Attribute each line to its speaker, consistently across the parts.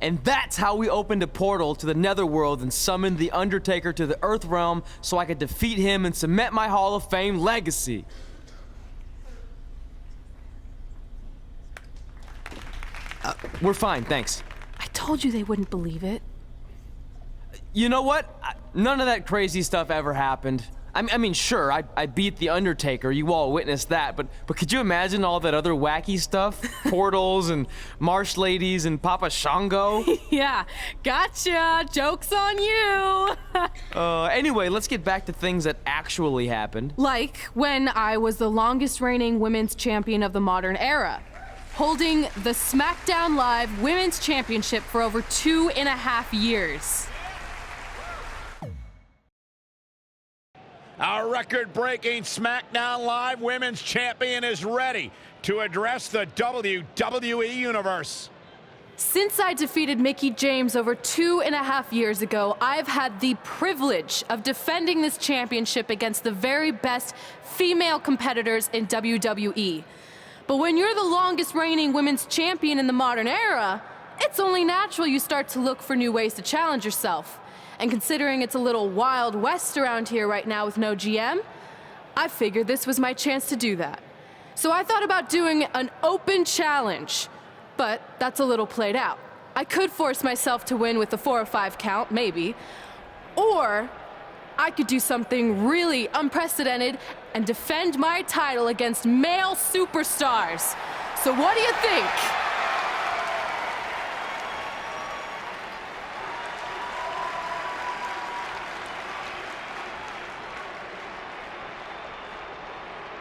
Speaker 1: And that's how we opened a portal to the Netherworld and summoned the Undertaker to the Earth Realm so I could defeat him and cement my Hall of Fame legacy. We're fine, thanks.
Speaker 2: I told you they wouldn't believe it.
Speaker 1: You know what? None of that crazy stuff ever happened. I mean, sure, I beat the Undertaker. You all witnessed that. But could you imagine all that other wacky stuff? Portals and marsh ladies and Papa Shango?
Speaker 2: Yeah, gotcha. Joke's on you.
Speaker 1: Anyway, let's get back to things that actually happened.
Speaker 2: Like when I was the longest reigning women's champion of the modern era, holding the SmackDown Live Women's Championship for over 2.5 years.
Speaker 3: Our record-breaking SmackDown Live Women's Champion is ready to address the WWE Universe.
Speaker 2: Since I defeated Mickie James over 2.5 years ago, I've had the privilege of defending this championship against the very best female competitors in WWE. But when you're the longest reigning women's champion in the modern era, it's only natural you start to look for new ways to challenge yourself. And considering it's a little Wild West around here right now with no GM, I figured this was my chance to do that. So I thought about doing an open challenge, but that's a little played out. I could force myself to win with a 4 or 5 count, maybe, or I could do something really unprecedented and defend my title against male superstars. So what do you think?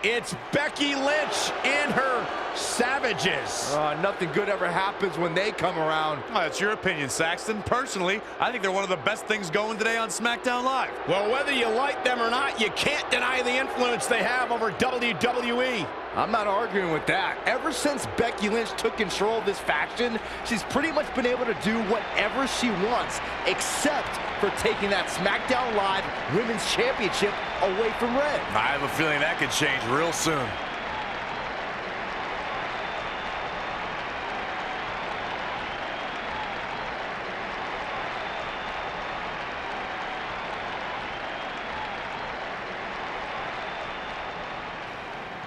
Speaker 3: It's Becky Lynch and her Savages.
Speaker 4: Nothing good ever happens when they come around.
Speaker 5: Oh, that's your opinion, Saxton. Personally, I think they're one of the best things going today on SmackDown Live.
Speaker 3: Well, whether you like them or not, you can't deny the influence they have over WWE.
Speaker 4: I'm not arguing with that. Ever since Becky Lynch took control of this faction, she's pretty much been able to do whatever she wants, except for taking that SmackDown Live Women's Championship away from Red.
Speaker 5: I have a feeling that could change real soon.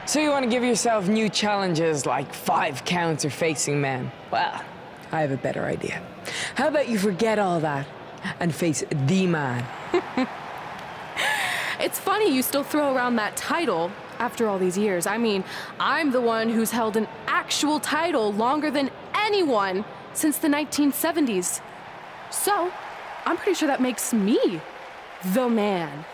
Speaker 6: So you want to give yourself new challenges like 5 counts or facing men? Well, I have a better idea. How about you forget all that and face the man?
Speaker 2: It's funny you still throw around that title after all these years. I mean, I'm the one who's held an actual title longer than anyone since the 1970s. So, I'm pretty sure that makes me the man.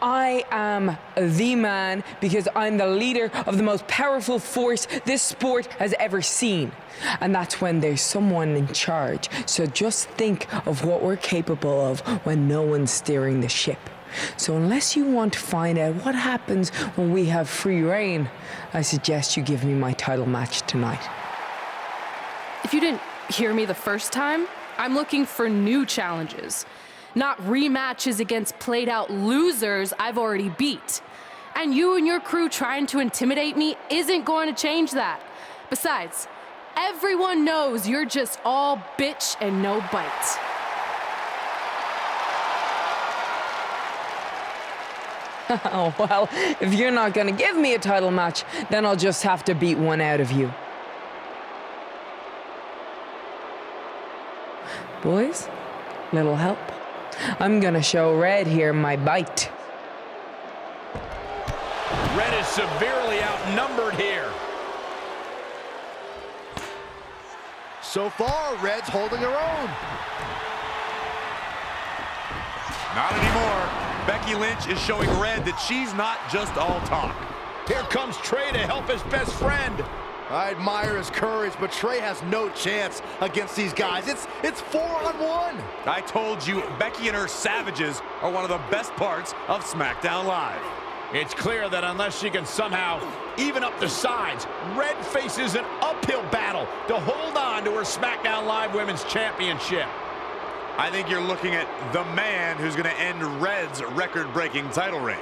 Speaker 6: I am the man because I'm the leader of the most powerful force this sport has ever seen. And that's when there's someone in charge. So just think of what we're capable of when no one's steering the ship. So unless you want to find out what happens when we have free reign, I suggest you give me my title match tonight.
Speaker 2: If you didn't hear me the first time, I'm looking for new challenges. Not rematches against played-out losers I've already beat. And you and your crew trying to intimidate me isn't going to change that. Besides, everyone knows you're just all bitch and no bite.
Speaker 6: Oh, well, if you're not gonna give me a title match, then I'll just have to beat one out of you. Boys, little help? I'm gonna show Red here my bite.
Speaker 3: Red is severely outnumbered here.
Speaker 4: So far, Red's holding her own.
Speaker 5: Not anymore. Becky Lynch is showing Red that she's not just all talk.
Speaker 3: Here comes Trey to help his best friend.
Speaker 4: I admire his courage, but Trey has no chance against these guys. It's 4-on-1.
Speaker 5: I told you, Becky and her Savages are one of the best parts of SmackDown Live.
Speaker 3: It's clear that unless she can somehow even up the sides, Red faces an uphill battle to hold on to her SmackDown Live Women's Championship.
Speaker 5: I think you're looking at the man who's going to end Red's record-breaking title reign.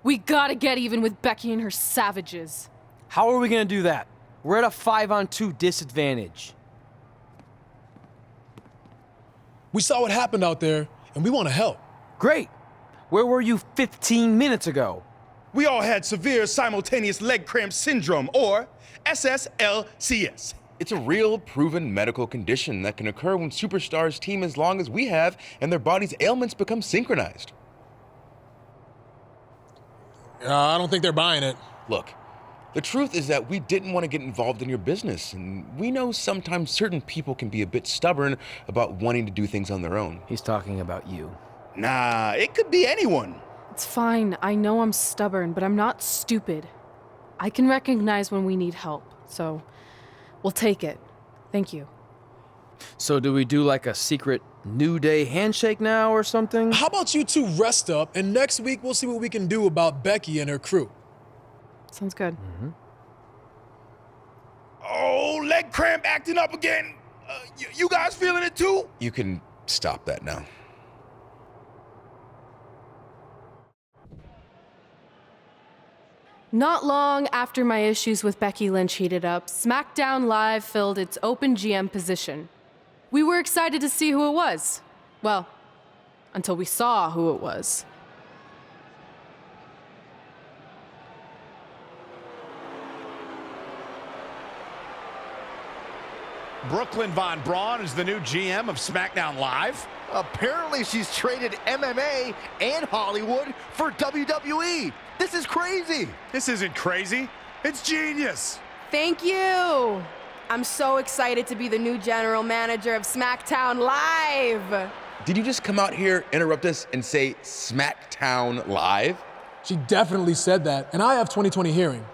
Speaker 2: We gotta get even with Becky and her Savages.
Speaker 1: How are we gonna do that? We're at a 5-on-2 disadvantage.
Speaker 7: We saw what happened out there, and we want to help.
Speaker 1: Great. Where were you 15 minutes ago?
Speaker 8: We all had severe simultaneous leg cramp syndrome, or SSLCS.
Speaker 9: It's a real, proven medical condition that can occur when superstars team as long as we have and their body's ailments become synchronized.
Speaker 7: I don't think they're buying it.
Speaker 9: Look, the truth is that we didn't want to get involved in your business, and we know sometimes certain people can be a bit stubborn about wanting to do things on their own.
Speaker 1: He's talking about you.
Speaker 8: Nah, it could be anyone.
Speaker 2: It's fine. I know I'm stubborn, but I'm not stupid. I can recognize when we need help, so we'll take it. Thank you.
Speaker 1: So do we do like a secret New Day handshake now or something?
Speaker 7: How about you two rest up, and next week we'll see what we can do about Becky and her crew.
Speaker 2: Sounds good.
Speaker 8: Oh, leg cramp acting up again. You guys feeling it too?
Speaker 9: You can stop that now.
Speaker 2: Not long after my issues with Becky Lynch heated up, SmackDown Live filled its open GM position. We were excited to see who it was. Well, until we saw who it was.
Speaker 3: Brooklyn Von Braun is the new GM of SmackDown Live.
Speaker 4: Apparently she's traded MMA and Hollywood for WWE. This is crazy.
Speaker 5: This isn't crazy. It's genius.
Speaker 10: Thank you. I'm so excited to be the new general manager of SmackDown Live.
Speaker 9: Did you just come out here, interrupt us, and say SmackDown Live?
Speaker 7: She definitely said that, and I have 20/20 hearing.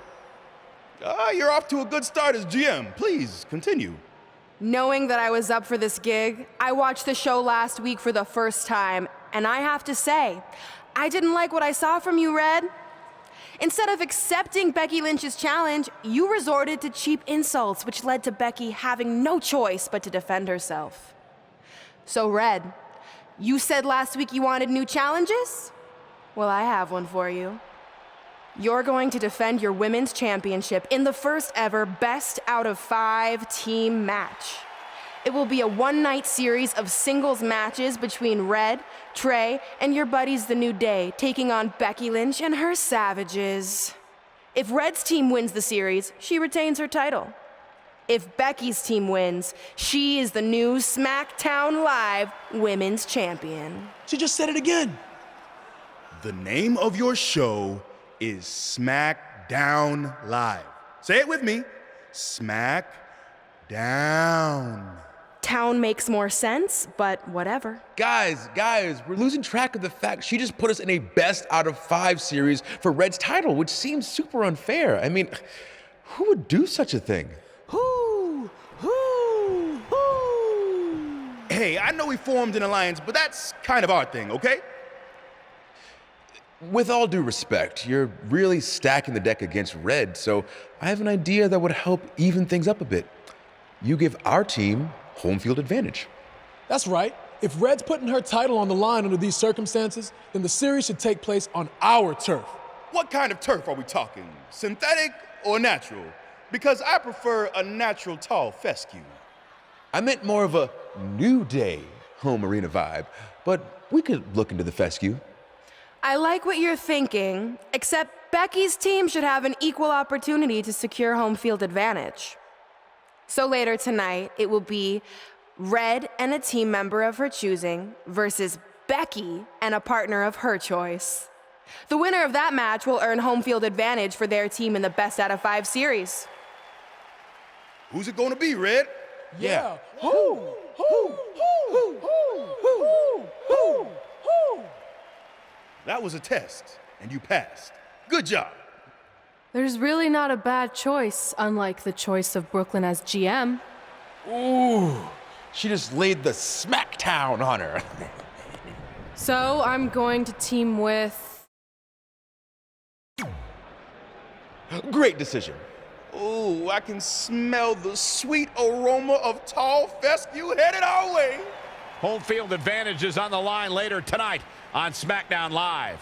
Speaker 8: You're off to a good start as GM. Please, continue.
Speaker 10: Knowing that I was up for this gig, I watched the show last week for the first time, and I have to say, I didn't like what I saw from you, Red. Instead of accepting Becky Lynch's challenge, you resorted to cheap insults, which led to Becky having no choice but to defend herself. So, Red, you said last week you wanted new challenges? Well, I have one for you. You're going to defend your women's championship in the first ever best out of 5 team match. It will be a one-night series of singles matches between Red, Trey, and your buddies The New Day, taking on Becky Lynch and her Savages. If Red's team wins the series, she retains her title. If Becky's team wins, she is the new SmackDown Live Women's Champion.
Speaker 7: She just said it again.
Speaker 8: The name of your show is SmackDown Live. Say it with me. SmackDown.
Speaker 10: Town makes more sense, but whatever.
Speaker 9: Guys, we're losing track of the fact she just put us in a best out of 5 series for Red's title, which seems super unfair. I mean, who would do such a thing?
Speaker 1: Who?
Speaker 8: Hey, I know we formed an alliance, but that's kind of our thing, okay?
Speaker 9: With all due respect, you're really stacking the deck against Red, so I have an idea that would help even things up a bit. You give our team home field advantage.
Speaker 7: That's right. If Red's putting her title on the line under these circumstances, then the series should take place on our turf.
Speaker 8: What kind of turf are we talking? Synthetic or natural? Because I prefer a natural tall fescue.
Speaker 9: I meant more of a New Day home arena vibe, but we could look into the fescue.
Speaker 10: I like what you're thinking, except Becky's team should have an equal opportunity to secure home field advantage. So later tonight, it will be Red and a team member of her choosing versus Becky and a partner of her choice. The winner of that match will earn home field advantage for their team in the best out of 5 series.
Speaker 8: Who's it gonna be, Red?
Speaker 7: Yeah.
Speaker 8: That was a test, and you passed. Good job.
Speaker 2: There's really not a bad choice, unlike the choice of Brooklyn as GM.
Speaker 9: Ooh, she just laid the smackdown on her.
Speaker 2: So I'm going to team with...
Speaker 9: Great decision.
Speaker 8: Ooh, I can smell the sweet aroma of tall fescue headed our way.
Speaker 3: Home field advantage is on the line later tonight on SmackDown Live.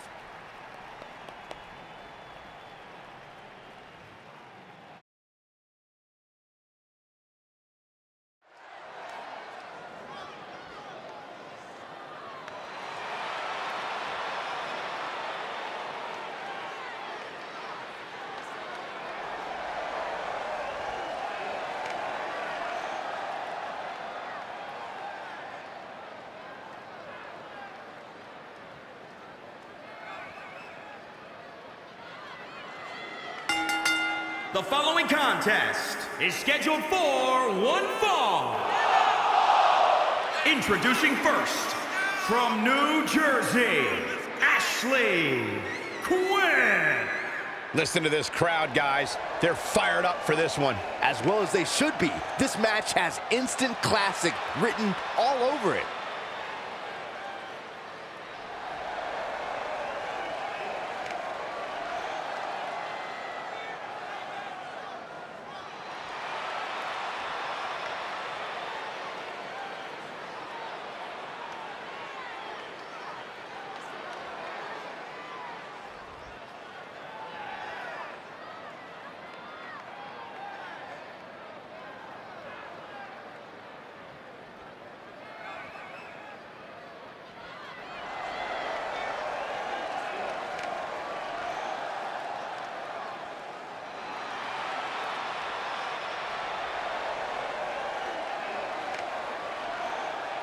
Speaker 11: The following contest is scheduled for one fall. Introducing first, from New Jersey, Ashley Quinn.
Speaker 3: Listen to this crowd, guys. They're fired up for this one.
Speaker 4: As well as they should be. This match has instant classic written all over it.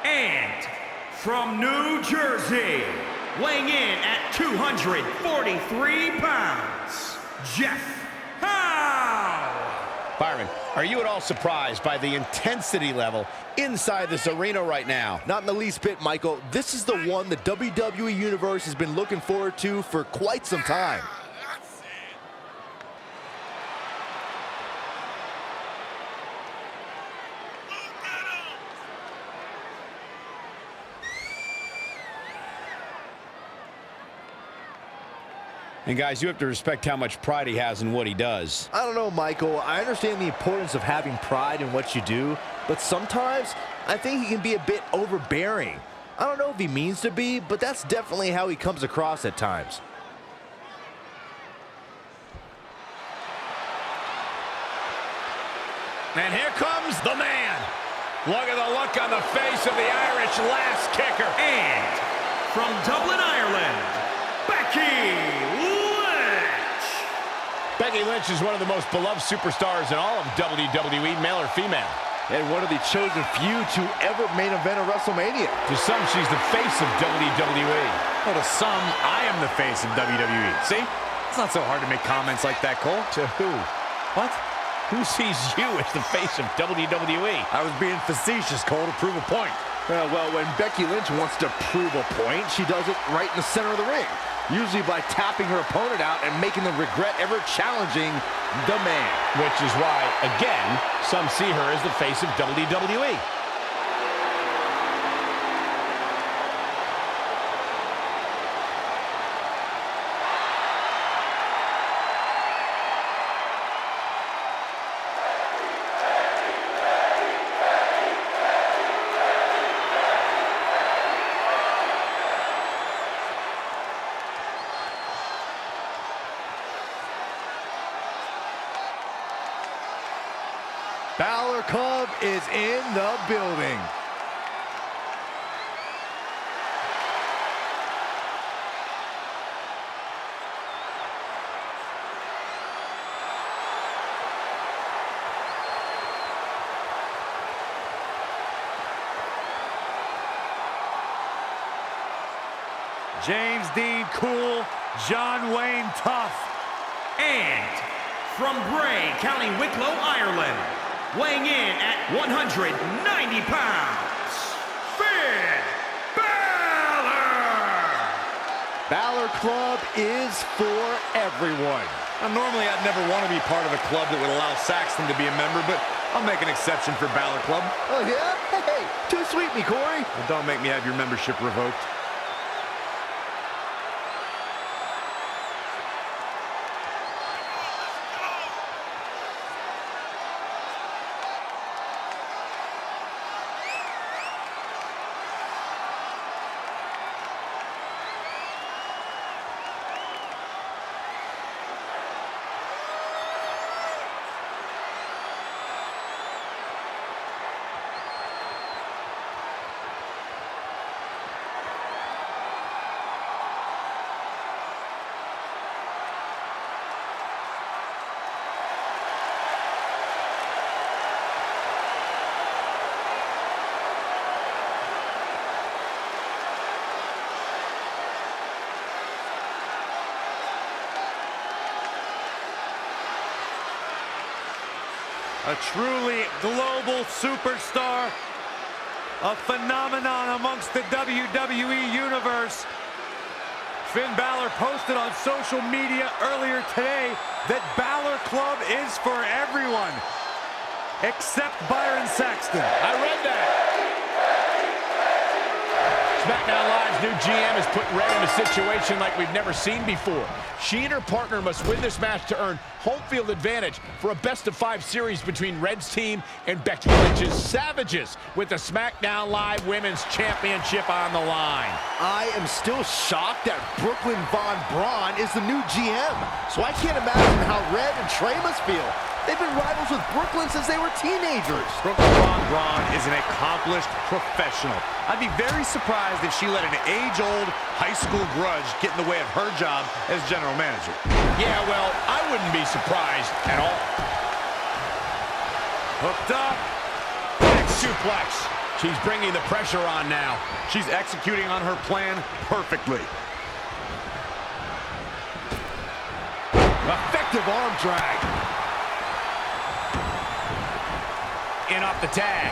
Speaker 11: And from New Jersey, weighing in at 243 pounds, Jeff Howe.
Speaker 3: Byron, are you at all surprised by the intensity level inside this arena right now?
Speaker 4: Not in the least bit, Michael. This is the one the WWE Universe has been looking forward to for quite some time.
Speaker 3: And guys, you have to respect how much pride he has in what he does.
Speaker 4: I don't know, Michael. I understand the importance of having pride in what you do, but sometimes I think he can be a bit overbearing. I don't know if he means to be, but that's definitely how he comes across at times.
Speaker 3: And here comes the man. Look at the look on the face of the Irish last kicker.
Speaker 11: And from Dublin, Ireland, Becky Lynch.
Speaker 3: Becky Lynch is one of the most beloved superstars in all of WWE, male or female.
Speaker 4: And one of the chosen few to ever main event a WrestleMania.
Speaker 3: To some, she's the face of WWE.
Speaker 5: Well, to some, I am the face of WWE. See? It's not so hard to make comments like that, Cole.
Speaker 3: To who? What? Who sees you as the face of WWE?
Speaker 5: I was being facetious, Cole, to prove a point.
Speaker 4: Well, when Becky Lynch wants to prove a point, she does it right in the center of the ring. Usually by tapping her opponent out and making them regret ever challenging the man.
Speaker 3: Which is why, again, some see her as the face of WWE.
Speaker 4: Balor Club is in the building.
Speaker 5: James Dean Cool, John Wayne Tough.
Speaker 11: And from Bray, County Wicklow, Ireland, weighing in at 190 pounds, Finn Balor!
Speaker 4: Balor Club is for everyone.
Speaker 5: Now, normally, I'd never want to be part of a club that would allow Saxton to be a member, but I'll make an exception for Balor Club.
Speaker 4: Oh, yeah? Hey, too sweet me, Corey.
Speaker 5: Well, don't make me have your membership revoked. A truly global superstar, a phenomenon amongst the WWE Universe. Finn Balor posted on social media earlier today that Balor Club is for everyone, except Byron Saxton.
Speaker 3: I read that. SmackDown Live's new GM has put Red in a situation like we've never seen before. She and her partner must win this match to earn home field advantage for a best-of-5 series between Red's team and Becky Lynch's Savages, with the SmackDown Live Women's Championship on the line.
Speaker 4: I am still shocked that Brooklyn Von Braun is the new GM, so I can't imagine how Red and Trey must feel. They've been rivals with Brooklyn since they were teenagers.
Speaker 5: Brooklyn Von Braun is an accomplished professional. I'd be very surprised if she let an age-old high school grudge get in the way of her job as general manager.
Speaker 3: Yeah, well, I wouldn't be surprised at all.
Speaker 5: Hooked up.
Speaker 3: Back suplex. She's bringing the pressure on now.
Speaker 5: She's executing on her plan perfectly.
Speaker 4: Effective arm drag.
Speaker 3: In off the tag.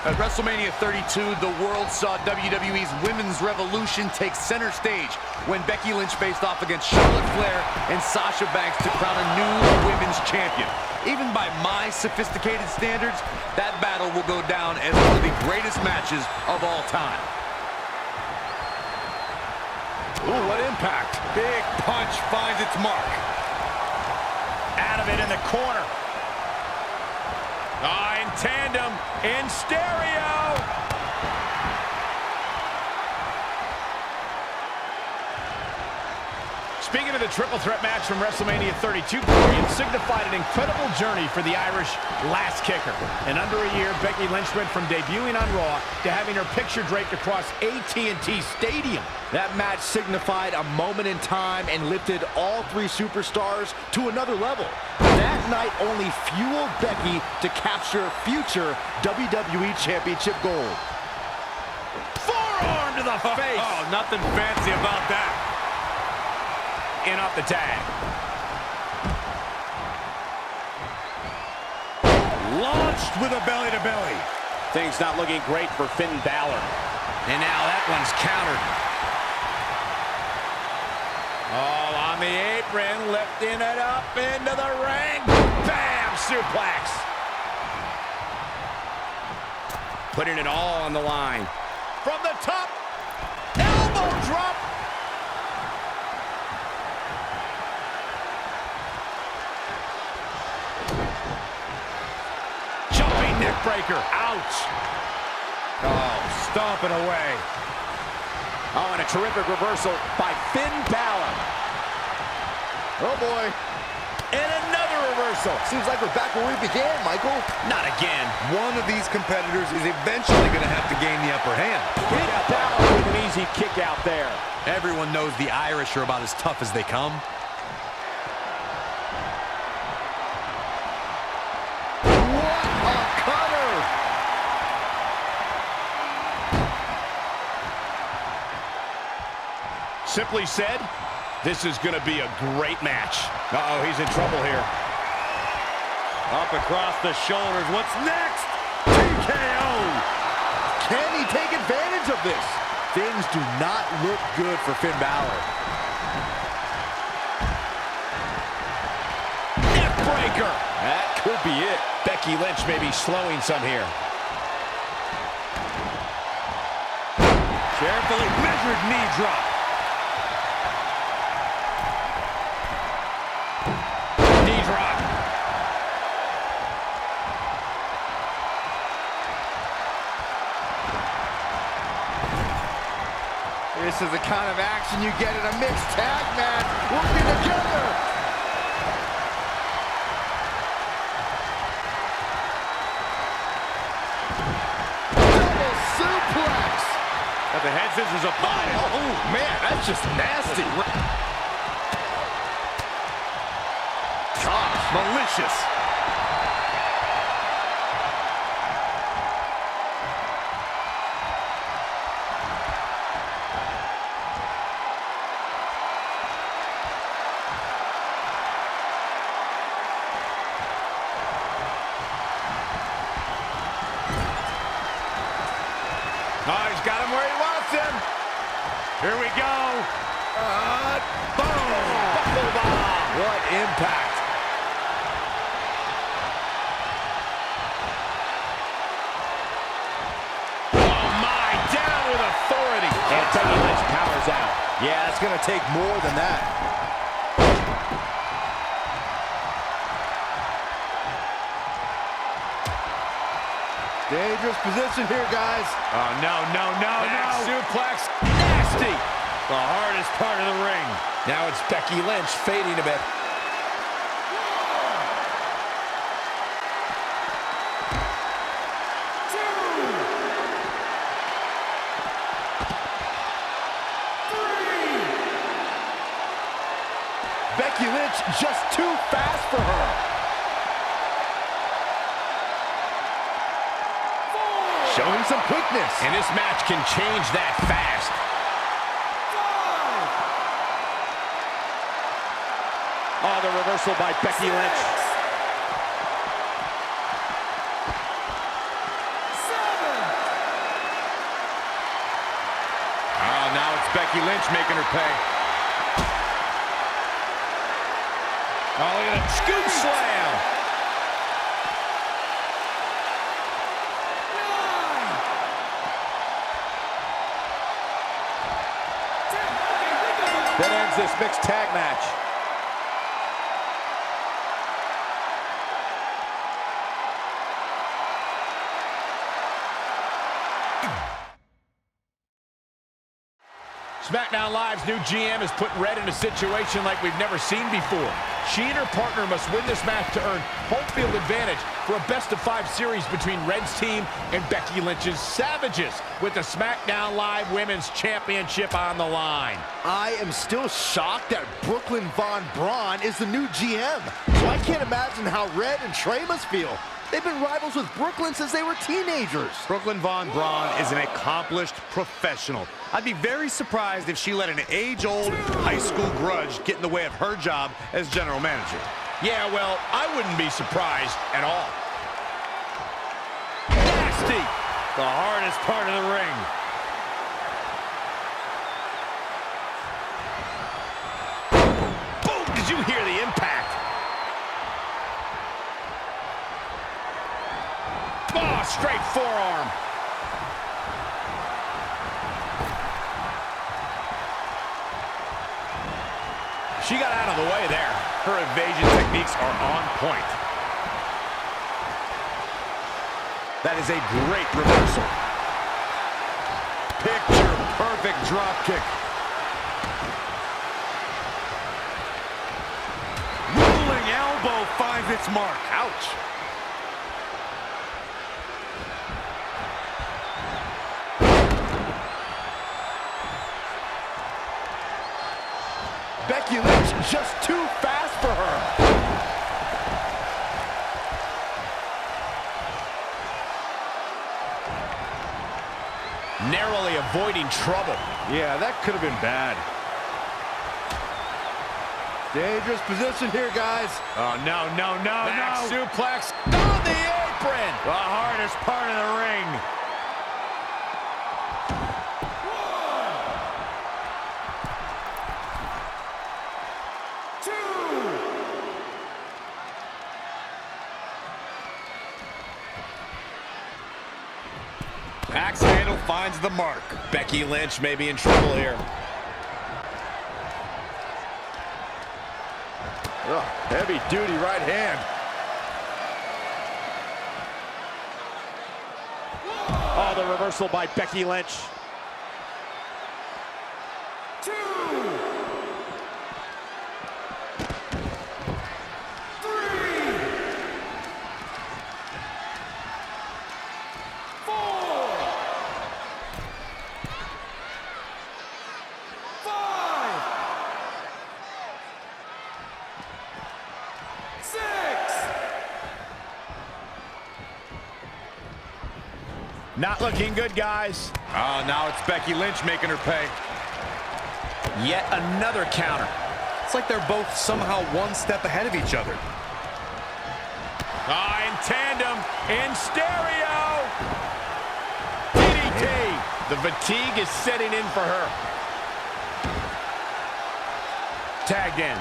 Speaker 5: At WrestleMania 32, the world saw WWE's Women's Revolution take center stage when Becky Lynch faced off against Charlotte Flair and Sasha Banks to crown a new women's champion. Even by my sophisticated standards, that battle will go down as one of the greatest matches of all time.
Speaker 3: Ooh, what impact.
Speaker 5: Big punch finds its mark.
Speaker 3: Out of it in the corner. Ah, in tandem, in stereo. Speaking of the triple threat match from WrestleMania 32, it signified an incredible journey for the Irish last kicker. In under a year, Becky Lynch went from debuting on Raw to having her picture draped across AT&T Stadium.
Speaker 4: That match signified a moment in time and lifted all three superstars to another level. That night only fueled Becky to capture future WWE Championship gold.
Speaker 3: Forearm to the face.
Speaker 5: Oh, nothing fancy about that.
Speaker 3: In off the tag.
Speaker 5: Launched with a belly-to-belly.
Speaker 3: Things not looking great for Finn Balor. And now that one's countered. Oh, on the apron, lifting it up into the ring. Bam! Suplex. Putting it all on the line. From the top. Elbow drop. Jumping neck breaker. Ouch.
Speaker 5: Oh, stomping away.
Speaker 3: Oh, and a terrific reversal by Finn Balor.
Speaker 4: Oh, boy.
Speaker 3: And another reversal.
Speaker 4: Seems like we're back where we began, Michael.
Speaker 3: Not again.
Speaker 5: One of these competitors is eventually going to have to gain the upper hand.
Speaker 3: Finn Balor with an easy kick out there.
Speaker 5: Everyone knows the Irish are about as tough as they come.
Speaker 4: What a cutter!
Speaker 3: Simply said, this is going to be a great match. Uh-oh, he's in trouble here.
Speaker 5: Up across the shoulders. What's next? TKO!
Speaker 4: Can he take advantage of this? Things do not look good for Finn Balor.
Speaker 3: Neck breaker. That could be it. Becky Lynch may be slowing some here.
Speaker 5: Carefully measured knee drop.
Speaker 3: Knee drop.
Speaker 4: This is the kind of action you get in a mixed tag match. Working together. Double suplex.
Speaker 5: Got the head scissors applied.
Speaker 4: Oh, man, that's just nasty.
Speaker 5: Gosh, malicious.
Speaker 3: Oh, he's got him where he wants him. Here we go. Boom! Buckle bomb. What impact. Oh, my. Down with authority. And Becky Lynch powers out.
Speaker 4: Yeah, it's going to take more than that. Dangerous position here, guys.
Speaker 3: Oh, no. Back suplex. Nasty. The hardest part of the ring. Now it's Becky Lynch fading a bit.
Speaker 4: Becky Lynch just too fast for her. Showing some quickness.
Speaker 3: And this match can change that fast. Oh, the reversal by Becky Lynch. Oh, now it's Becky Lynch making her pay. Oh, look at that scoop slam. That ends this mixed tag match. SmackDown Live's new GM has put Red in a situation like we've never seen before. She and her partner must win this match to earn home field advantage for a best-of-5 series between Red's team and Becky Lynch's Savages, with the SmackDown Live Women's Championship on the line.
Speaker 4: I am still shocked that Brooklyn Von Braun is the new GM. So I can't imagine how Red and Trey must feel. They've been rivals with Brooklyn since they were teenagers.
Speaker 5: Brooklyn Von Braun is an accomplished professional. I'd be very surprised if she let an age-old high school grudge get in the way of her job as general manager.
Speaker 3: Yeah, well, I wouldn't be surprised at all. Nasty! The hardest part of the ring. Boom! Did you hear the impact? Oh, straight forearm. She got out of the way there. Her evasion techniques are on point. That is a great reversal. Picture perfect drop kick. Rolling elbow finds its mark. Ouch.
Speaker 4: Becky Lynch just too fast for her.
Speaker 3: Narrowly avoiding trouble.
Speaker 4: Yeah, that could have been bad. Dangerous position here, guys.
Speaker 3: Oh, no. Back suplex on the apron. The hardest part of the ring. Axe handle finds the mark. Becky Lynch may be in trouble here.
Speaker 4: Oh, heavy duty right hand.
Speaker 3: Oh, the reversal by Becky Lynch. Not looking good, guys. Oh, now it's Becky Lynch making her pay. Yet another counter.
Speaker 5: It's like they're both somehow one step ahead of each other.
Speaker 3: In tandem, in stereo. DDT. The fatigue is setting in for her. Tagged in.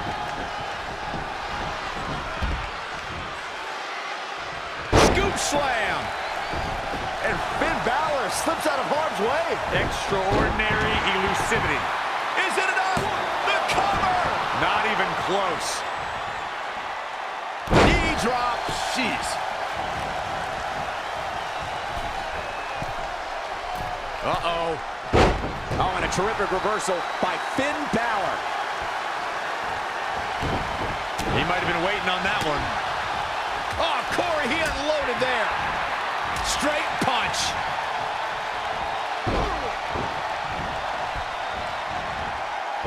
Speaker 3: Scoop slam.
Speaker 4: And Finn Balor slips out of harm's way.
Speaker 5: Extraordinary elusivity.
Speaker 3: Is it enough? The cover.
Speaker 5: Not even close.
Speaker 3: Knee drop. Jeez. Uh-oh. Oh, and a terrific reversal by Finn Balor.
Speaker 5: He might have been waiting on that one.
Speaker 3: Oh, Corey, he unloaded there. Straight punch.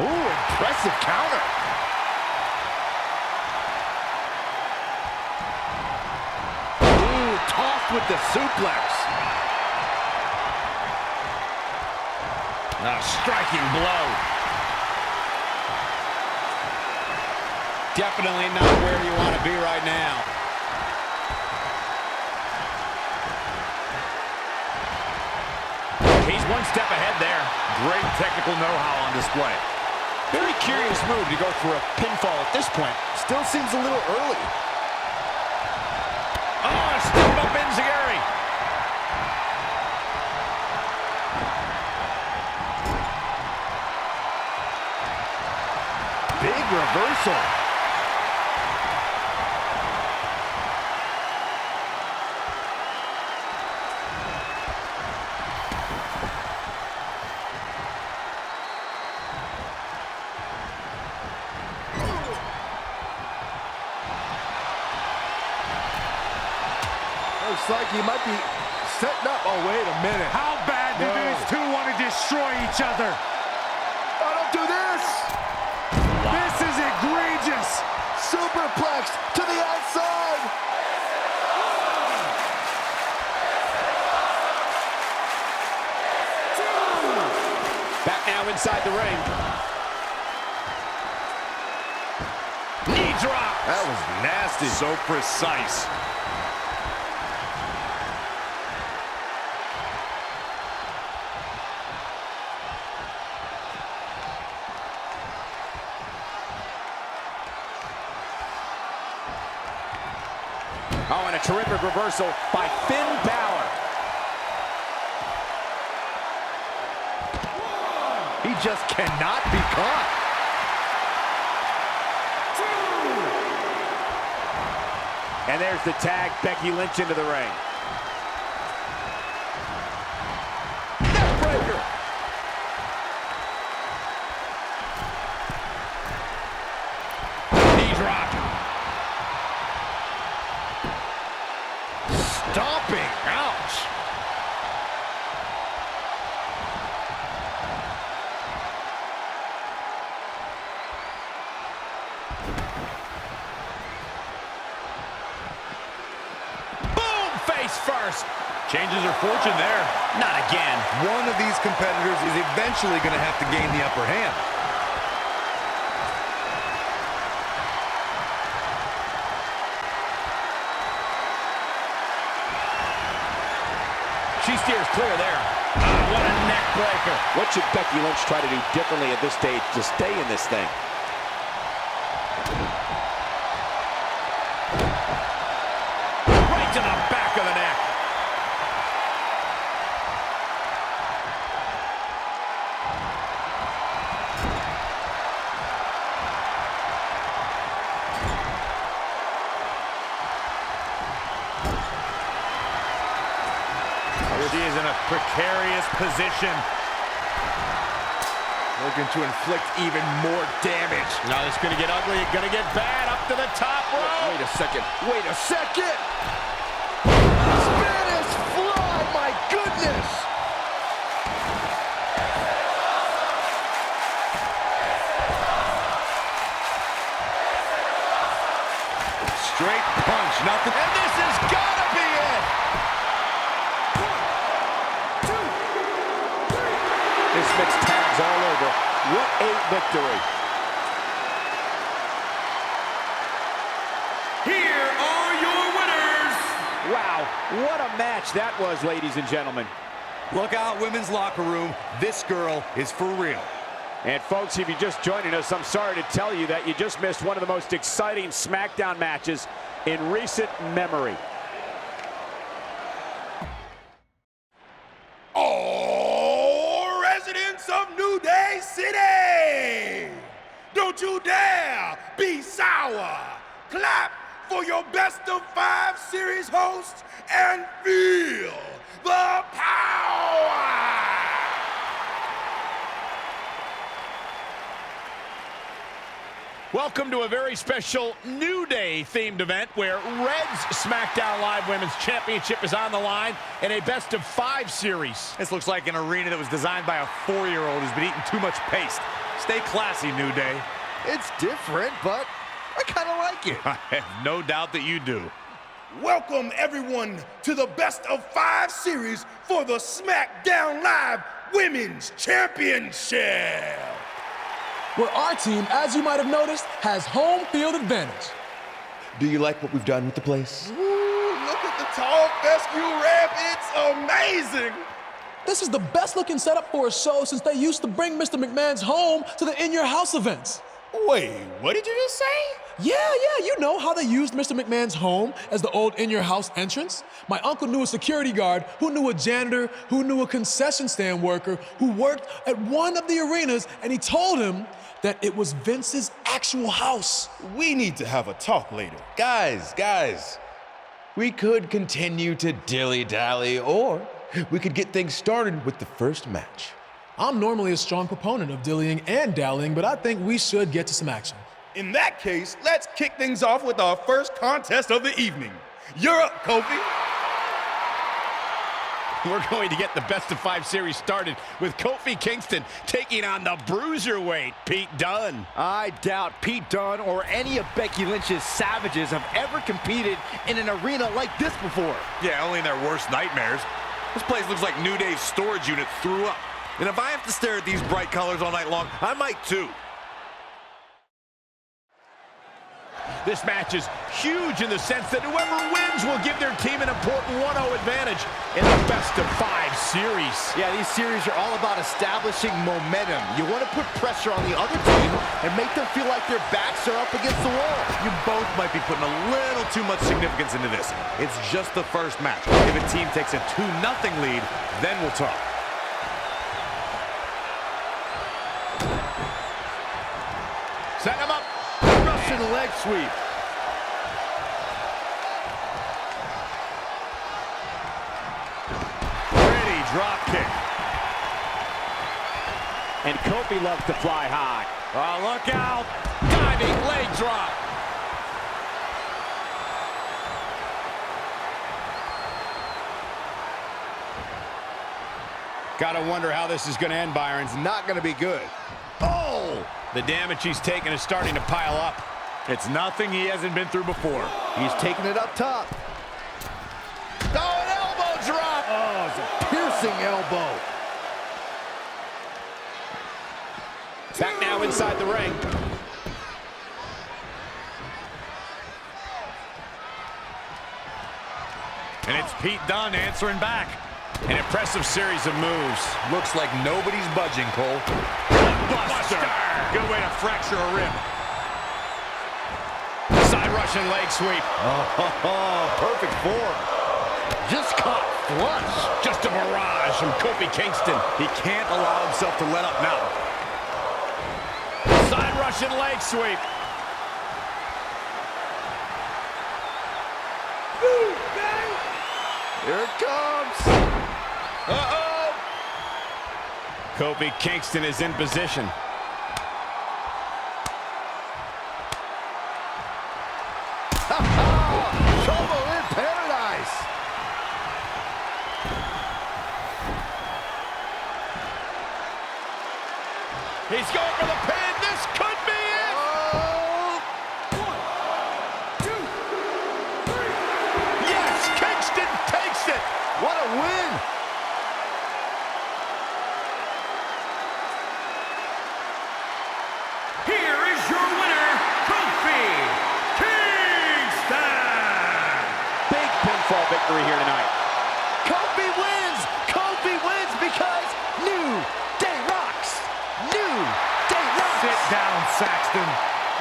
Speaker 4: Ooh, impressive counter. Ooh, tossed with the suplex.
Speaker 3: A striking blow. Definitely not where you want to be right now. He's one step ahead there.
Speaker 5: Great technical know-how on display.
Speaker 3: Very curious move to go for a pinfall at this point.
Speaker 4: Still seems a little early.
Speaker 3: Oh, step up Enziguri.
Speaker 4: Big reversal. Looks like he might be setting up. Oh, wait a minute.
Speaker 5: How bad do these two want to destroy each other?
Speaker 4: Oh, don't do this.
Speaker 5: This is egregious.
Speaker 4: Superplex to the outside.
Speaker 3: Back now inside the ring. Knee drop.
Speaker 5: That was nasty. So precise.
Speaker 3: Oh, and a terrific reversal by Finn Balor.
Speaker 4: He just cannot be caught.
Speaker 3: And there's the tag, Becky Lynch into the ring. Neckbreaker. Knee drop.
Speaker 4: Stomping. Ouch.
Speaker 3: Boom, face first.
Speaker 5: Changes her fortune there.
Speaker 3: Not again.
Speaker 5: One of these competitors is eventually going to have to gain the upper hand.
Speaker 3: She steers clear there. What a neck breaker. What should Becky Lynch try to do differently at this stage to stay in this thing? Right to the back of the neck.
Speaker 5: She is in a precarious position.
Speaker 3: Looking to inflict even more damage.
Speaker 5: Now it's going to get ugly. It's going to get bad. Up to the top rope.
Speaker 3: Wait a second.
Speaker 4: Wait a second. Spanish fly, my goodness.
Speaker 5: Straight punch. Nothing.
Speaker 3: And this has got to be it. This mixed tags all over. What a victory.
Speaker 11: Here are your winners.
Speaker 3: Wow, what a match that was, ladies and gentlemen.
Speaker 5: Look out, women's locker room. This girl is for real.
Speaker 3: And folks, if you're just joining us, I'm sorry to tell you that you just missed one of the most exciting SmackDown matches in recent memory.
Speaker 8: All residents of New Day City, don't you dare be sour. Clap for your best of 5 series host and feel the power.
Speaker 3: Welcome to a very special New Day themed event where Red's SmackDown Live Women's Championship is on the line in a best of 5 series.
Speaker 5: This looks like an arena that was designed by a 4-year-old who's been eating too much paste. Stay classy, New Day.
Speaker 4: It's different, but I kind of like it.
Speaker 5: I have no doubt that you do.
Speaker 8: Welcome everyone to the best of 5 series for the SmackDown Live Women's Championship,
Speaker 7: Where our team, as you might have noticed, has home field advantage.
Speaker 9: Do you like what we've done with the place?
Speaker 8: Ooh, look at the tall fescue ramp. It's amazing.
Speaker 7: This is the best looking setup for a show since they used to bring Mr. McMahon's home to the In Your House events.
Speaker 8: Wait, what did you just say?
Speaker 7: Yeah, you know how they used Mr. McMahon's home as the old In Your House entrance? My uncle knew a security guard, who knew a janitor, who knew a concession stand worker, who worked at one of the arenas, and he told him that it was Vince's actual house.
Speaker 8: We need to have a talk later.
Speaker 9: Guys, we could continue to dilly-dally, or we could get things started with the first match.
Speaker 7: I'm normally a strong proponent of dillying and dallying, but I think we should get to some action.
Speaker 8: In that case, let's kick things off with our first contest of the evening. You're up, Kofi.
Speaker 3: We're going to get the best of 5 series started with Kofi Kingston taking on the bruiserweight Pete Dunne.
Speaker 4: I doubt Pete Dunne or any of Becky Lynch's savages have ever competed in an arena like this before.
Speaker 5: Yeah, only in their worst nightmares. This place looks like New Day's storage unit threw up. And if I have to stare at these bright colors all night long, I might too.
Speaker 3: This match is huge in the sense that whoever wins will give their team an important 1-0 advantage in the best of 5 series.
Speaker 4: Yeah, these series are all about establishing momentum. You want to put pressure on the other team and make them feel like their backs are up against the wall.
Speaker 5: You both might be putting a little too much significance into this. It's just the first match. If a team takes a 2-0 lead, then we'll talk.
Speaker 3: Set him up.
Speaker 4: Russian leg sweep.
Speaker 3: Pretty drop kick. And Kofi loves to fly high. Oh, look out. Diving leg drop. Gotta wonder how this is gonna end, Byron.
Speaker 4: It's not going to be good.
Speaker 3: Oh! The damage he's taken is starting to pile up.
Speaker 5: It's nothing he hasn't been through before.
Speaker 4: He's taking it up top.
Speaker 3: Oh, an elbow drop!
Speaker 4: Oh, it's a piercing elbow.
Speaker 3: Back now inside the ring.
Speaker 5: And it's Pete Dunne answering back.
Speaker 3: An impressive series of moves.
Speaker 5: Looks like nobody's budging, Cole.
Speaker 3: Buster.
Speaker 5: Good way to fracture a rib.
Speaker 3: Side Russian leg sweep.
Speaker 4: Oh, perfect form. Just caught flush.
Speaker 3: Just a barrage from Kofi Kingston.
Speaker 5: He can't allow himself to let up now.
Speaker 3: Side Russian leg sweep.
Speaker 4: Here it comes.
Speaker 3: Uh-oh. Kofi Kingston is in position.
Speaker 4: Trouble in paradise.
Speaker 3: He's going for the pin. This could be it.
Speaker 4: Oh.
Speaker 11: 1, 2, 3.
Speaker 3: Yes, Kingston takes it.
Speaker 4: What a win.
Speaker 11: Here is your winner, Kofi Kingston!
Speaker 3: Big pinfall victory here tonight.
Speaker 4: Kofi wins. Kofi wins.
Speaker 3: Sit down, Saxton.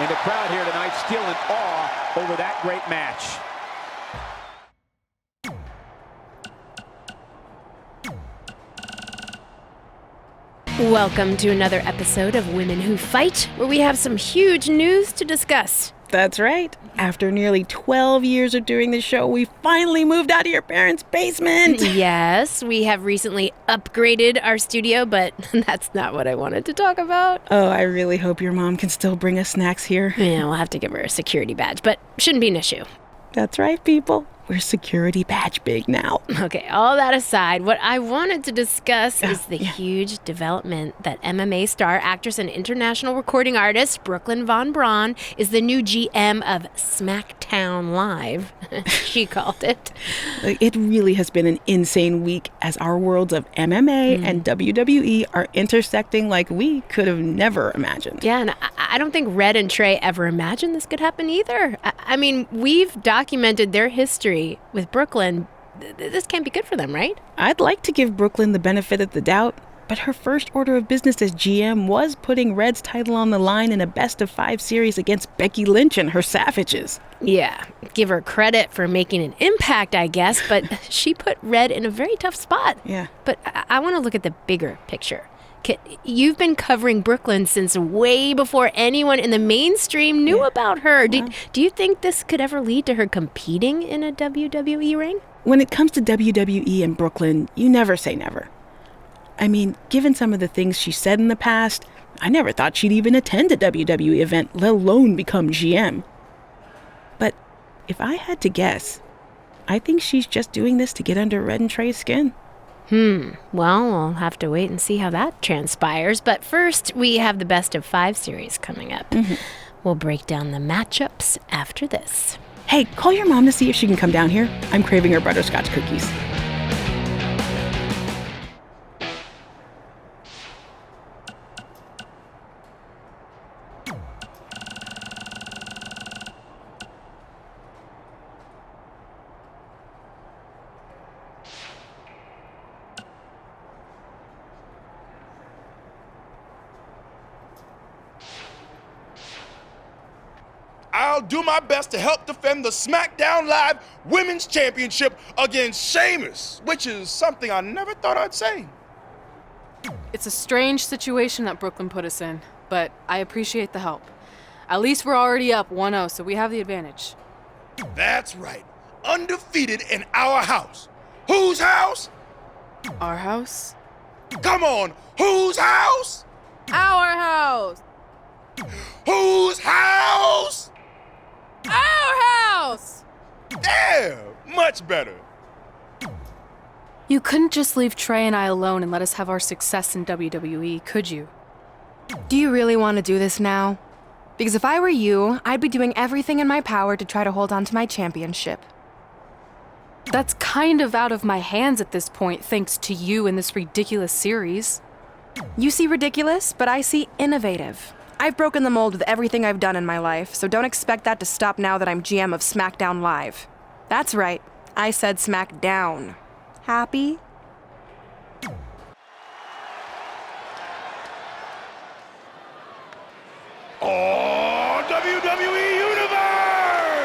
Speaker 12: And the crowd here tonight still in awe over that great match.
Speaker 13: Welcome to another episode of Women Who Fight, where we have some huge news to discuss.
Speaker 14: That's right. After nearly 12 years of doing the show, we finally moved out of your parents' basement.
Speaker 13: Yes, we have recently upgraded our studio, but that's not what I wanted to talk about.
Speaker 14: Oh, I really hope your mom can still bring us snacks here.
Speaker 13: Yeah, we'll have to give her a security badge, but shouldn't be an issue.
Speaker 14: That's right, people. We're security badge big now.
Speaker 13: Okay, all that aside, what I wanted to discuss is the huge development that MMA star, actress, and international recording artist Brooklyn Von Braun is the new GM of SmackDown Live, she called it.
Speaker 14: It really has been an insane week as our worlds of MMA and WWE are intersecting like we could have never imagined.
Speaker 13: Yeah, and I don't think Red and Trey ever imagined this could happen either. I mean, we've documented their history with Brooklyn. This can't be good for them, right?
Speaker 14: I'd like to give Brooklyn the benefit of the doubt, but her first order of business as GM was putting Red's title on the line in a best-of-5 series against Becky Lynch and her Savages.
Speaker 13: Yeah, give her credit for making an impact, I guess, but she put Red in a very tough spot.
Speaker 14: Yeah.
Speaker 13: But I want to look at the bigger picture. You've been covering Brooklyn since way before anyone in the mainstream knew about her. Do you think this could ever lead to her competing in a WWE ring?
Speaker 14: When it comes to WWE and Brooklyn, you never say never. I mean, given some of the things she said in the past, I never thought she'd even attend a WWE event, let alone become GM. But if I had to guess, I think she's just doing this to get under Red and Trey's skin.
Speaker 13: Well, we'll have to wait and see how that transpires. But first, we have the best-of-5 series coming up. We'll break down the matchups after this.
Speaker 14: Hey, call your mom to see if she can come down here. I'm craving her butterscotch cookies.
Speaker 8: I'll do my best to help defend the SmackDown Live Women's Championship against Sheamus, which is something I never thought I'd say.
Speaker 2: It's a strange situation that Brooklyn put us in, but I appreciate the help. At least we're already up 1-0, so we have the advantage.
Speaker 8: That's right. Undefeated in our house. Whose house?
Speaker 2: Our house?
Speaker 8: Come on, whose house?
Speaker 2: Our house!
Speaker 8: Whose house?
Speaker 2: Our house!
Speaker 8: Yeah, much better.
Speaker 2: You couldn't just leave Trey and I alone and let us have our success in WWE, could you?
Speaker 10: Do you really want to do this now? Because if I were you, I'd be doing everything in my power to try to hold on to my championship.
Speaker 2: That's kind of out of my hands at this point, thanks to you and this ridiculous series.
Speaker 10: You see ridiculous, but I see innovative. I've broken the mold with everything I've done in my life, so don't expect that to stop now that I'm GM of SmackDown Live. That's right, I said SmackDown. Happy?
Speaker 8: Oh, WWE Universe!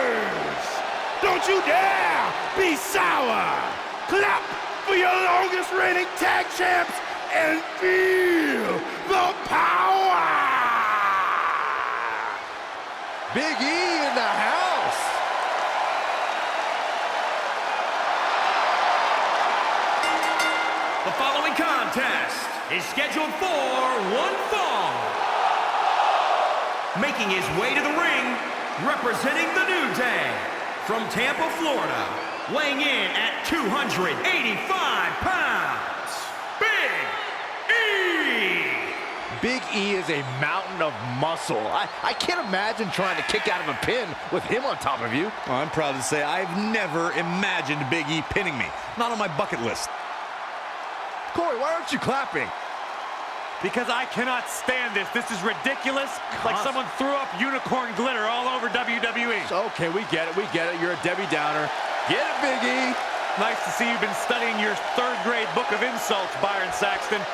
Speaker 8: Don't you dare be sour! Clap for your longest reigning tag champs and feel the power!
Speaker 4: Big E in the house.
Speaker 11: The following contest is scheduled for one fall. Making his way to the ring, representing the New Day, from Tampa, Florida, weighing in at 285 pounds, Big E!
Speaker 4: Big E is a mountain of muscle. I can't imagine trying to kick out of a pin with him on top of you.
Speaker 5: Well, I'm proud to say I've never imagined Big E pinning me. Not on my bucket list.
Speaker 4: Corey, why aren't you clapping?
Speaker 15: Because I cannot stand this. This is ridiculous. Like someone threw up unicorn glitter all over WWE.
Speaker 4: Okay, we get it. We get it. You're a Debbie Downer. Get it, Big E.
Speaker 15: Nice to see you've been studying your third-grade book of insults, Byron Saxton.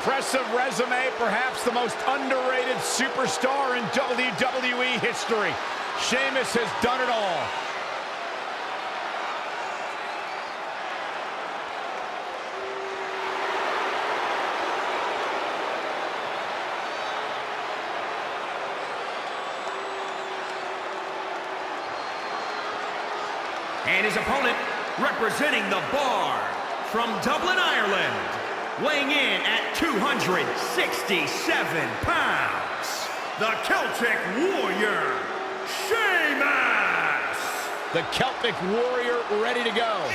Speaker 3: impressive resume, perhaps the most underrated superstar in WWE history. Sheamus has done it all.
Speaker 11: And his opponent, representing the Bar from Dublin, Ireland, weighing in at 267 pounds, the Celtic Warrior, Sheamus!
Speaker 3: The Celtic Warrior ready to go.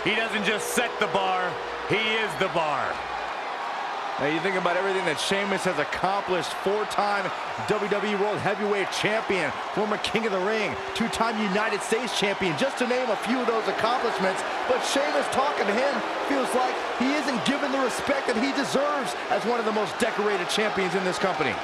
Speaker 15: He doesn't just set the bar, he is the bar.
Speaker 4: Now you think about everything that Sheamus has accomplished. 4-time WWE World Heavyweight Champion, former King of the Ring, 2-time United States Champion, just to name a few of those accomplishments. But Sheamus, talking to him, feels like he isn't given the respect that he deserves as one of the most decorated champions in this company.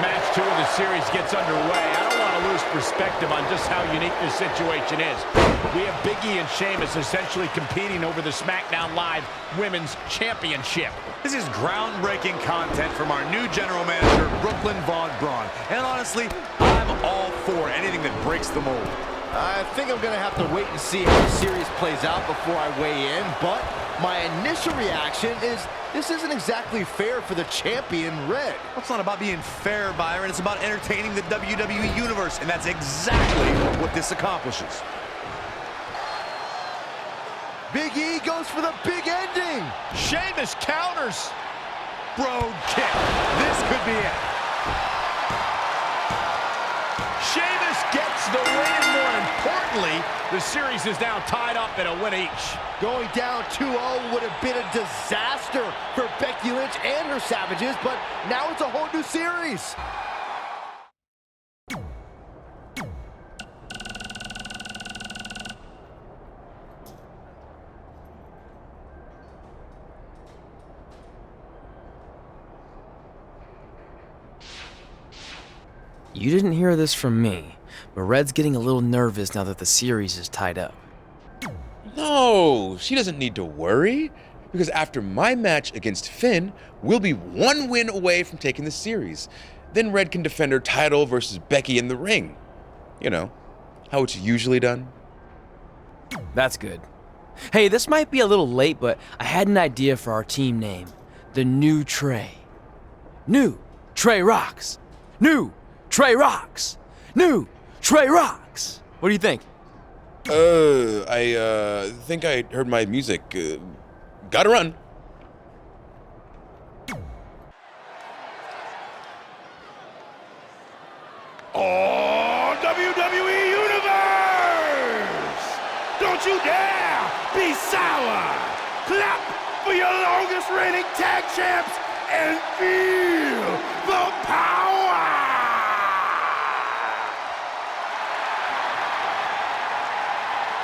Speaker 3: Match 2 of the series gets underway. I don't want to lose perspective on just how unique this situation is. We have Big E and Sheamus essentially competing over the SmackDown Live Women's Championship.
Speaker 5: This is groundbreaking content from our new general manager, Brooklyn Von Braun. And honestly, I'm all for anything that breaks the mold.
Speaker 4: I think I'm going to have to wait and see how the series plays out before I weigh in, but my initial reaction is this isn't exactly fair for the champion, Red.
Speaker 5: It's not about being fair, Byron. It's about entertaining the WWE Universe, and that's exactly what this accomplishes.
Speaker 4: Big E goes for the big ending.
Speaker 3: Sheamus counters.
Speaker 5: Brogue kick. This could be it.
Speaker 3: Sheamus gets the win. More importantly, the series is now tied up at a win each.
Speaker 4: Going down 2-0 would have been a disaster for Becky Lynch and her Savages, but now it's a whole new series.
Speaker 1: You didn't hear this from me, but Red's getting a little nervous now that the series is tied up.
Speaker 9: No, she doesn't need to worry, because after my match against Finn, we'll be one win away from taking the series. Then Red can defend her title versus Becky in the ring. You know, how it's usually done.
Speaker 1: That's good. Hey, this might be a little late, but I had an idea for our team name. The New Trey. New Trey Rocks. New Trey Rocks. New Trey Rocks. What do you think?
Speaker 9: I think I heard my music. Gotta run.
Speaker 8: Oh, WWE Universe! Don't you dare be sour! Clap for your longest reigning tag champs and feel the power!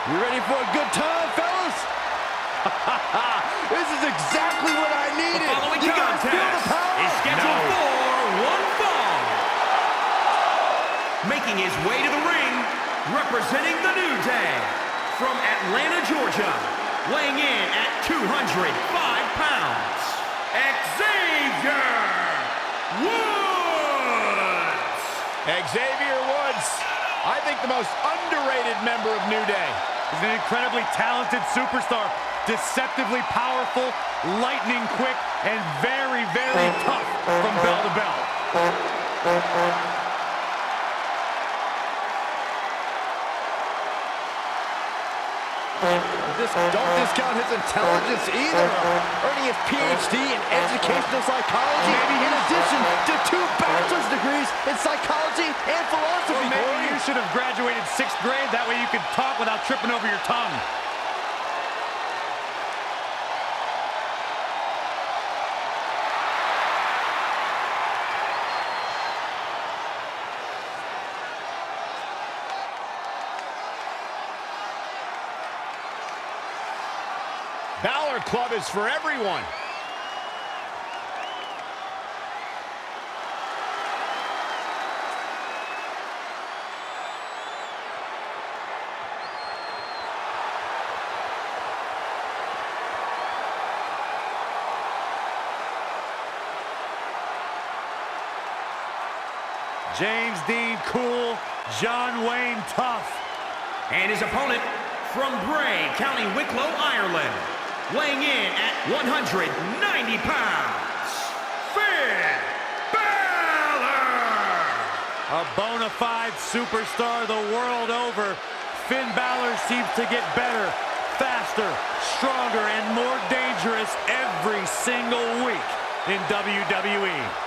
Speaker 4: You ready for a good time, fellas? This is exactly what I needed.
Speaker 11: The following
Speaker 4: You guys feel the
Speaker 11: contest
Speaker 4: power?
Speaker 11: is scheduled for one fall. Making his way to the ring, representing the New Day, from Atlanta, Georgia, weighing in at 205 pounds, Xavier Woods!
Speaker 3: Xavier Woods, I think the most underrated member of New Day.
Speaker 15: He's an incredibly talented superstar, deceptively powerful, lightning quick, and very, very tough from bell to bell.
Speaker 4: Don't discount his intelligence either. Earning his PhD in educational psychology, in addition to 2 bachelor's degrees in psychology and philosophy.
Speaker 15: Or maybe you should have graduated 6th grade. That way you could talk without tripping over your tongue.
Speaker 3: club is for everyone.
Speaker 15: James Dean cool, John Wayne tough.
Speaker 11: And his opponent from Bray, County Wicklow, Ireland, weighing in at 190 pounds, Finn Balor!
Speaker 15: A bona fide superstar the world over, Finn Balor seems to get better, faster, stronger, and more dangerous every single week in WWE.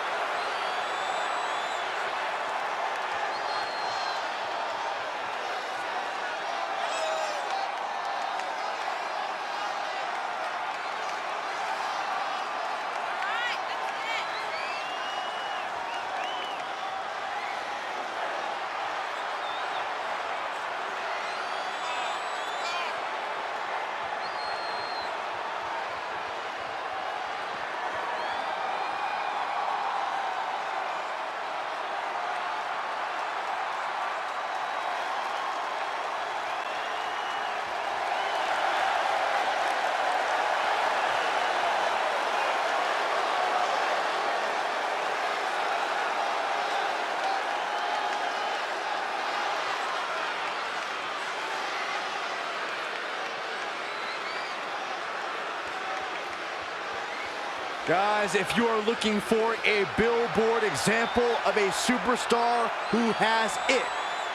Speaker 4: Guys, if you are looking for a billboard example of a superstar who has it,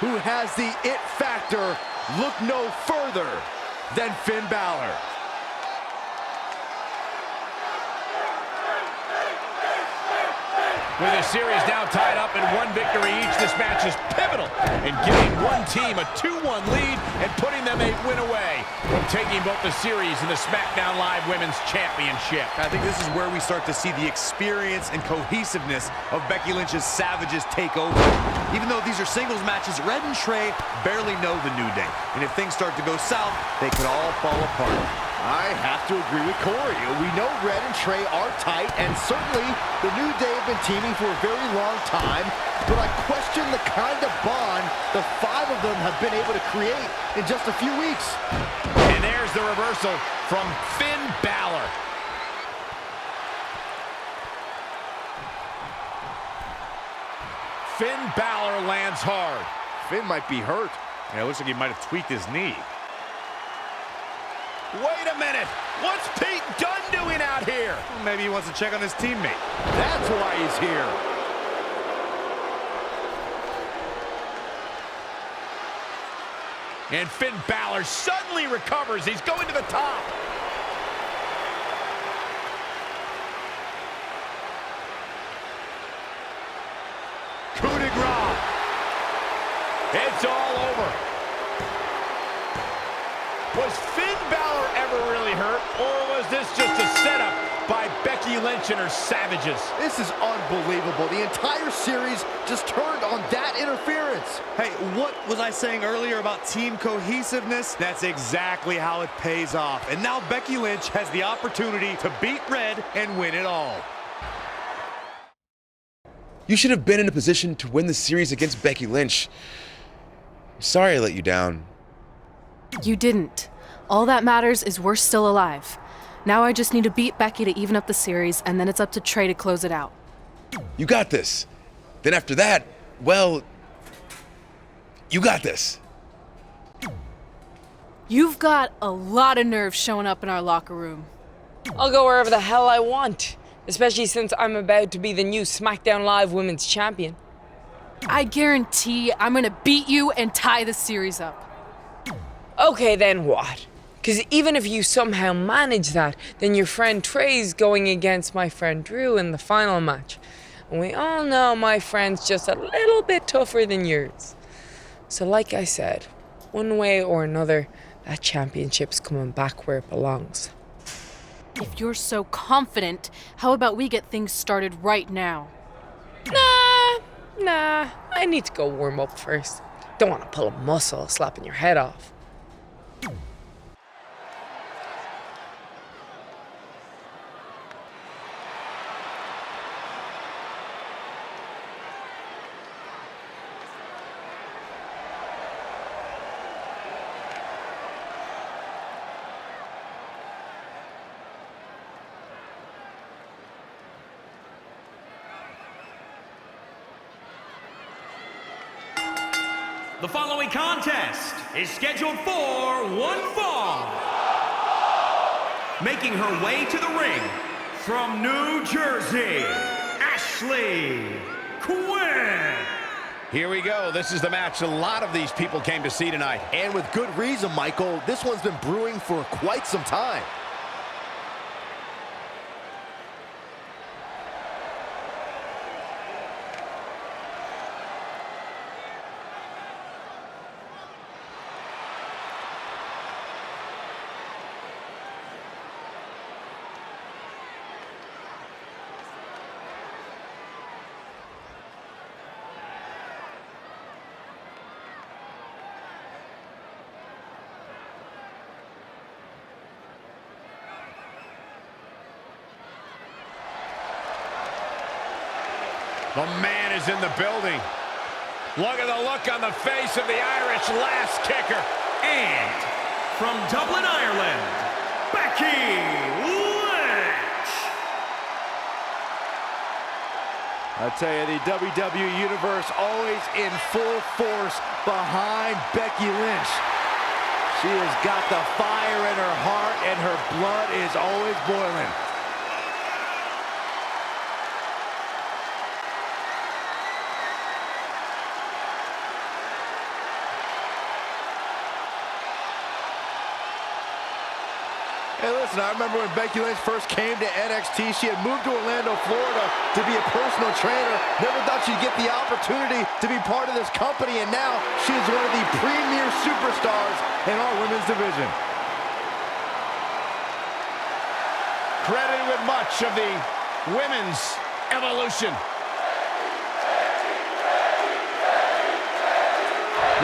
Speaker 4: who has the it factor, look no further than Finn Balor.
Speaker 3: With the series now tied up in one victory each, this match is pivotal in giving one team a 2-1 lead and putting them a win away from taking both the series and the SmackDown Live Women's Championship.
Speaker 5: I think this is where we start to see the experience and cohesiveness of Becky Lynch's Savages take over. Even though these are singles matches, Red and Trey barely know the New Day. And if things start to go south, they could all fall apart.
Speaker 4: I have to agree with Corey. We know Red and Trey are tight, and certainly the New Day have been teaming for a very long time, but I question the kind of bond the five of them have been able to create in just a few weeks.
Speaker 3: And there's the reversal from Finn Balor. Finn Balor lands hard.
Speaker 4: Finn might be hurt.
Speaker 15: Yeah, it looks like he might have tweaked his knee.
Speaker 3: Wait a minute! What's Pete Dunne doing out here?
Speaker 15: Well, maybe he wants to check on his teammate.
Speaker 4: That's why he's here.
Speaker 3: And Finn Balor suddenly recovers. He's going to the top. Coup de grace. It's all over. Was Finn Balor ever really hurt, or was this just a setup by Becky Lynch and her Savages?
Speaker 4: This is unbelievable. The entire series just turned on that interference.
Speaker 5: Hey, what was I saying earlier about team cohesiveness? That's exactly how it pays off. And now Becky Lynch has the opportunity to beat Red and win it all.
Speaker 9: You should have been in a position to win the series against Becky Lynch. I'm sorry I let you down.
Speaker 2: You didn't. All that matters is we're still alive. Now I just need to beat Becky to even up the series, and then it's up to Trey to close it out.
Speaker 9: You got this. Then after that, well, you got this.
Speaker 2: You've got a lot of nerve showing up in our locker room.
Speaker 6: I'll go wherever the hell I want, especially since I'm about to be the new SmackDown Live Women's Champion.
Speaker 2: I guarantee I'm gonna beat you and tie the series up.
Speaker 6: Okay, then what? Because even if you somehow manage that, then your friend Trey's going against my friend Drew in the final match. And we all know my friend's just a little bit tougher than yours. So like I said, one way or another, that championship's coming back where it belongs.
Speaker 2: If you're so confident, how about we get things started right now?
Speaker 6: Nah, I need to go warm up first. Don't want to pull a muscle slapping your head off.
Speaker 11: The following contest is scheduled for one fall. Making her way to the ring from New Jersey, Ashley Quinn.
Speaker 3: Here we go. This is the match a lot of these people came to see tonight.
Speaker 4: And with good reason, Michael. This one's been brewing for quite some time.
Speaker 3: The man is in the building. Look at the look on the face of the Irish last kicker.
Speaker 11: And from Dublin, Ireland, Becky Lynch.
Speaker 4: I tell you, the WWE Universe always in full force behind Becky Lynch. She has got the fire in her heart and her blood is always boiling. Hey, listen, I remember when Becky Lynch first came to NXT, she had moved to Orlando, Florida to be a personal trainer. Never thought she'd get the opportunity to be part of this company, and now she is one of the premier superstars in our women's division.
Speaker 3: Credited with much of the women's evolution.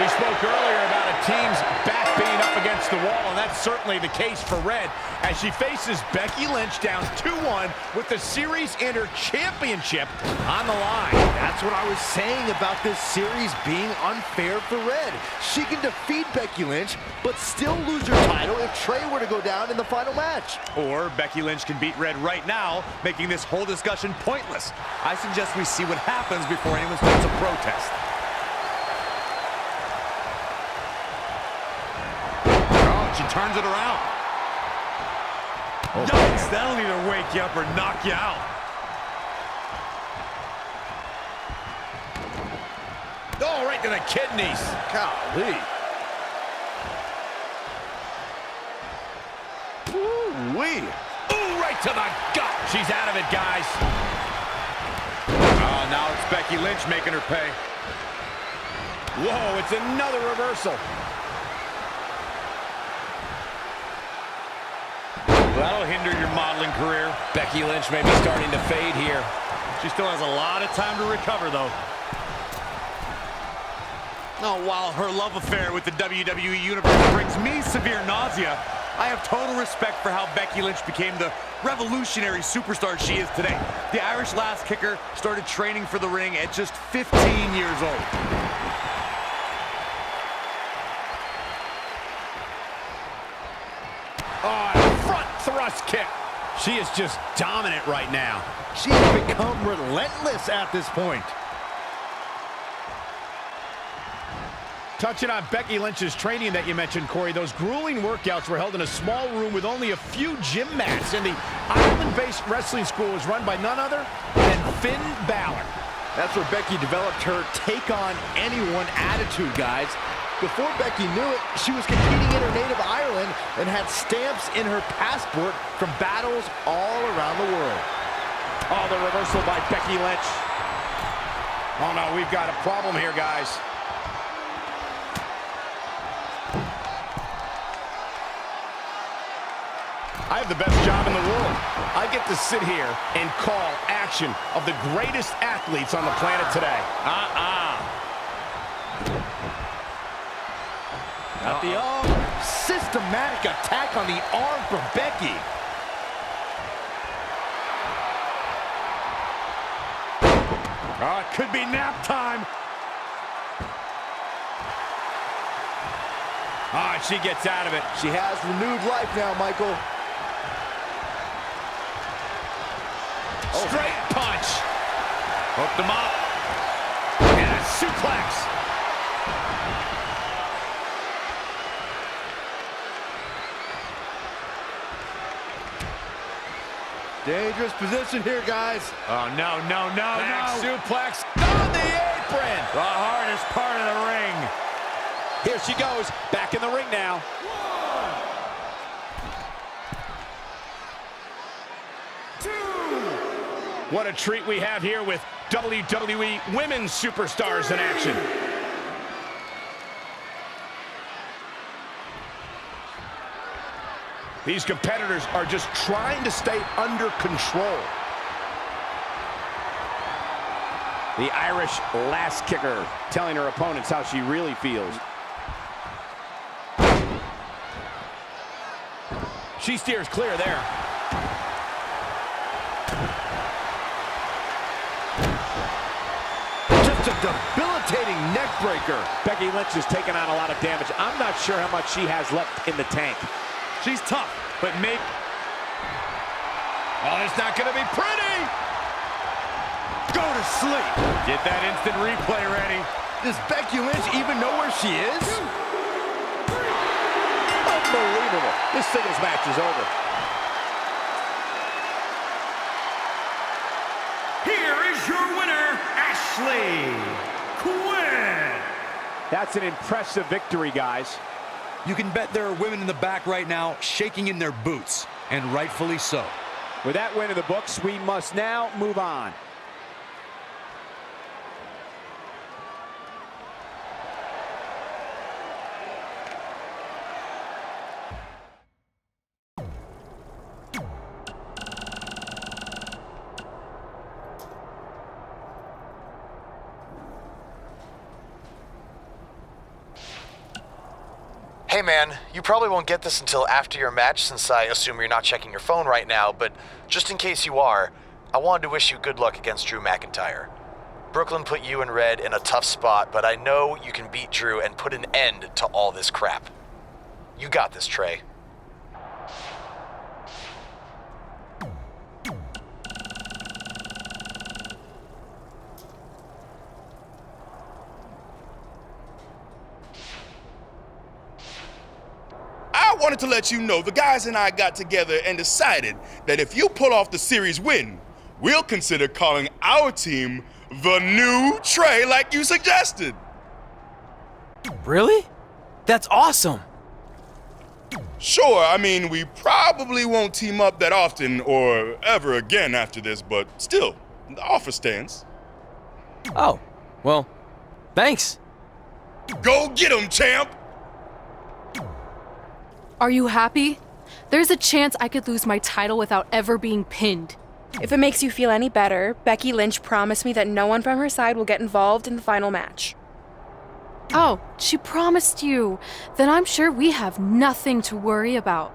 Speaker 3: We spoke earlier about a team's back being up against the wall, and that's certainly the case for Red as she faces Becky Lynch down 2-1 with the series and her championship on the line.
Speaker 4: That's what I was saying about this series being unfair for Red. She can defeat Becky Lynch, but still lose her title if Trey were to go down in the final match.
Speaker 5: Or Becky Lynch can beat Red right now, making this whole discussion pointless. I suggest we see what happens before anyone starts a protest. She turns it around. Yikes, that'll either wake you up or knock you out.
Speaker 3: Oh, right to the kidneys.
Speaker 4: Golly. Ooh-wee.
Speaker 3: Ooh, right to the gut. She's out of it, guys.
Speaker 5: Oh, now it's Becky Lynch making her pay.
Speaker 3: Whoa, it's another reversal.
Speaker 5: That'll hinder your modeling career.
Speaker 1: Becky Lynch may be starting to fade here.
Speaker 5: She still has a lot of time to recover, though. Oh, while her love affair with the WWE Universe brings me severe nausea, I have total respect for how Becky Lynch became the revolutionary superstar she is today. The Irish last kicker started training for the ring at just 15 years old.
Speaker 3: Thrust kick. She is just dominant right now.
Speaker 4: She has become relentless at this point.
Speaker 3: Touching on Becky Lynch's training that you mentioned, Corey, those grueling workouts were held in a small room with only a few gym mats, and the Ireland-based wrestling school was run by none other than Finn Balor.
Speaker 4: That's where Becky developed her take-on-anyone attitude, guys. Before Becky knew it, she was competing in her native Ireland and had stamps in her passport from battles all around the world.
Speaker 3: Oh, the reversal by Becky Lynch. Oh, no, we've got a problem here, guys. I have the best job in the world. I get to sit here and call action of the greatest athletes on the planet today.
Speaker 4: At the arm. Systematic attack on the arm from Becky.
Speaker 3: Oh, it could be nap time. Oh, she gets out of it.
Speaker 4: She has renewed life now, Michael.
Speaker 3: Straight punch. Hooked him up. And a suplex.
Speaker 4: Dangerous position here, guys.
Speaker 15: Oh, no, no, no,
Speaker 3: Back
Speaker 15: no.
Speaker 3: suplex on the apron.
Speaker 15: The hardest part of the ring.
Speaker 12: Here she goes, back in the ring now.
Speaker 3: What a treat we have here with WWE women's superstars in action. These competitors are just trying to stay under control.
Speaker 12: The Irish last kicker telling her opponents how she really feels.
Speaker 3: She steers clear there.
Speaker 4: Just a debilitating neck breaker.
Speaker 12: Becky Lynch is taking on a lot of damage. I'm not sure how much she has left in the tank.
Speaker 15: She's tough, but maybe...
Speaker 3: Oh, it's not going to be pretty.
Speaker 15: Go to sleep. Get that instant replay ready.
Speaker 4: Does Becky Lynch even know where she is?
Speaker 12: Unbelievable. This singles match is over.
Speaker 11: Here is your winner, Ashley Quinn.
Speaker 12: That's an impressive victory, guys.
Speaker 5: You can bet there are women in the back right now shaking in their boots, and rightfully so.
Speaker 12: With that win in the books, we must now move on.
Speaker 16: Hey man, you probably won't get this until after your match since I assume you're not checking your phone right now, but just in case you are, I wanted to wish you good luck against Drew McIntyre. Brooklyn put you and Red in a tough spot, but I know you can beat Drew and put an end to all this crap. You got this, Trey.
Speaker 8: I wanted to let you know the guys and I got together and decided that if you pull off the series win, we'll consider calling our team the New Trey like you suggested.
Speaker 1: Really? That's awesome.
Speaker 8: Sure, I mean, we probably won't team up that often or ever again after this, but still, the offer stands.
Speaker 1: Oh, well, thanks.
Speaker 8: Go get 'em, champ!
Speaker 2: Are you happy? There's a chance I could lose my title without ever being pinned.
Speaker 10: If it makes you feel any better, Becky Lynch promised me that no one from her side will get involved in the final match.
Speaker 2: Oh, she promised you. Then I'm sure we have nothing to worry about.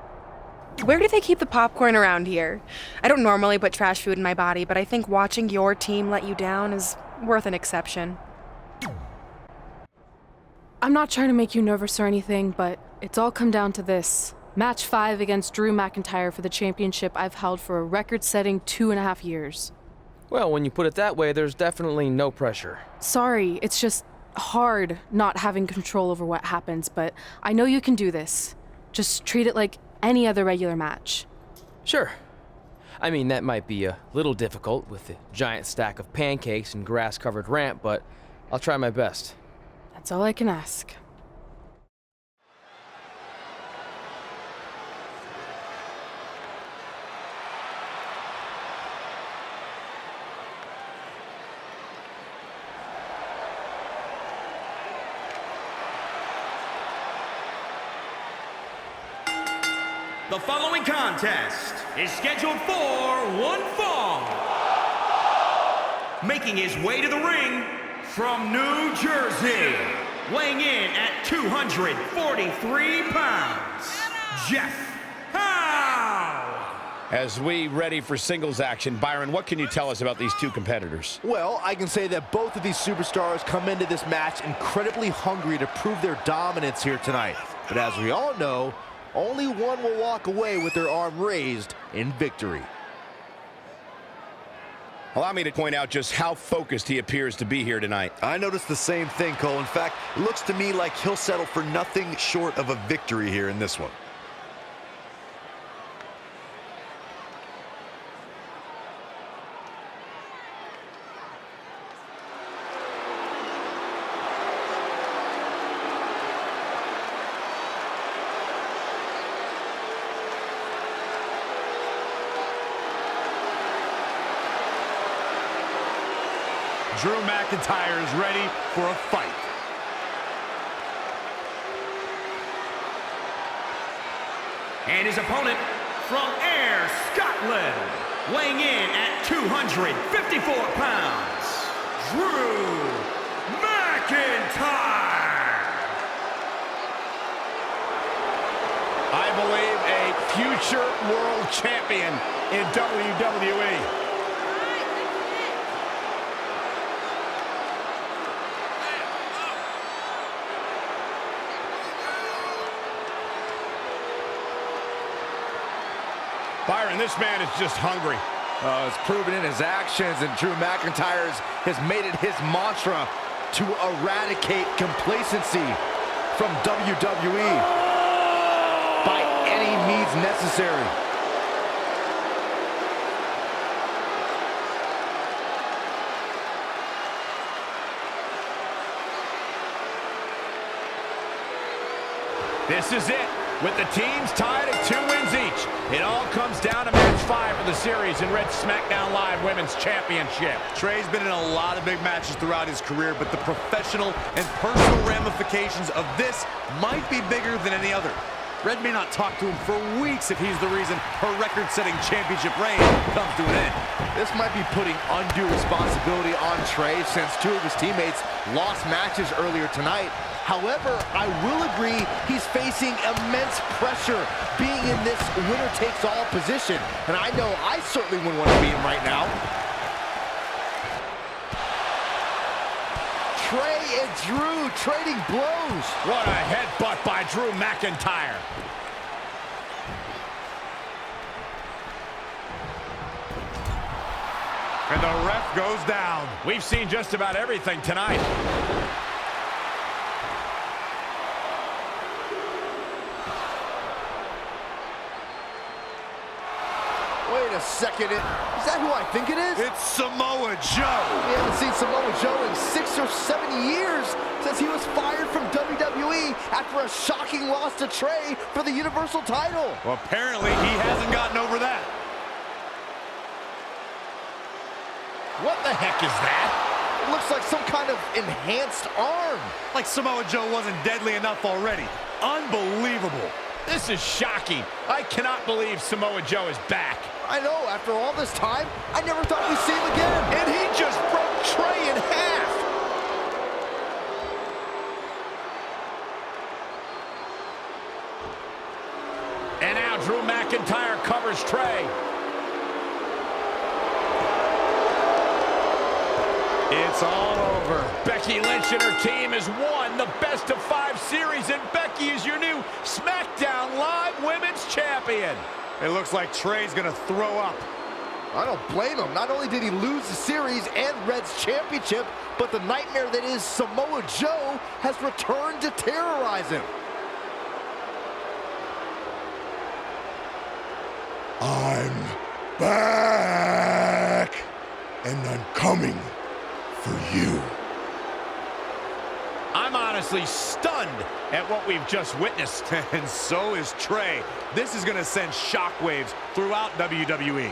Speaker 10: Where do they keep the popcorn around here? I don't normally put trash food in my body, but I think watching your team let you down is worth an exception.
Speaker 2: I'm not trying to make you nervous or anything, but it's all come down to this. Match 5 against Drew McIntyre for the championship I've held for a record-setting 2.5 years.
Speaker 1: Well, when you put it that way, there's definitely no pressure.
Speaker 2: Sorry, it's just hard not having control over what happens, but I know you can do this. Just treat it like any other regular match.
Speaker 1: Sure. I mean, that might be a little difficult with the giant stack of pancakes and grass-covered ramp, but I'll try my best.
Speaker 2: That's all I can ask.
Speaker 11: The following contest is scheduled for one fall. Making his way to the ring from New Jersey, weighing in at 243 pounds, Jeff Howe.
Speaker 3: As we ready for singles action, Byron, what can you tell us about these two competitors?
Speaker 4: Well, I can say that both of these superstars come into this match incredibly hungry to prove their dominance here tonight. But as we all know, only one will walk away with their arm raised in victory.
Speaker 3: Allow me to point out just how focused he appears to be here tonight.
Speaker 17: I noticed the same thing, Cole. In fact, it looks to me like he'll settle for nothing short of a victory here in this one.
Speaker 15: Drew McIntyre is ready for a fight.
Speaker 11: And his opponent from Ayr, Scotland, weighing in at 254 pounds, Drew McIntyre.
Speaker 3: I believe a future world champion in WWE. Byron, this man is just hungry.
Speaker 4: It's proven in his actions, and Drew McIntyre has made it his mantra to eradicate complacency from WWE by any means necessary.
Speaker 3: This is it. With the teams tied at 2 wins each, it all comes down to match 5 of the series in Red's SmackDown Live Women's Championship.
Speaker 5: Trey's been in a lot of big matches throughout his career, but the professional and personal ramifications of this might be bigger than any other. Red may not talk to him for weeks if he's the reason her record-setting championship reign comes to an end.
Speaker 4: This might be putting undue responsibility on Trey since 2 of his teammates lost matches earlier tonight. However, I will agree he's facing immense pressure being in this winner-takes-all position. And I know I certainly wouldn't want to be him right now. Trey and Drew trading blows.
Speaker 3: What a headbutt by Drew McIntyre.
Speaker 15: And the ref goes down.
Speaker 3: We've seen just about everything tonight.
Speaker 4: Wait a second, is that who I think it is?
Speaker 15: It's Samoa Joe.
Speaker 4: We haven't seen Samoa Joe in 6 or 7 years since he was fired from WWE after a shocking loss to Trey for the Universal title.
Speaker 15: Well, apparently he hasn't gotten over that.
Speaker 3: What the heck is that?
Speaker 4: It looks like some kind of enhanced arm.
Speaker 15: Like Samoa Joe wasn't deadly enough already. Unbelievable.
Speaker 3: This is shocking. I cannot believe Samoa Joe is back.
Speaker 4: I know, after all this time, I never thought we'd see him again.
Speaker 3: And he just broke Trey in half. And now Drew McIntyre covers Trey.
Speaker 15: It's all over.
Speaker 3: Becky Lynch and her team has won the best-of-5 series, and Becky is your new SmackDown Live Women's Champion.
Speaker 15: It looks like Trey's gonna throw up.
Speaker 4: I don't blame him. Not only did he lose the series and Red's championship, but the nightmare that is Samoa Joe has returned to terrorize him.
Speaker 8: I'm back, and I'm coming for you.
Speaker 3: I'm honestly stunned at what we've just witnessed.
Speaker 15: And so is Trey. This is gonna send shockwaves throughout WWE.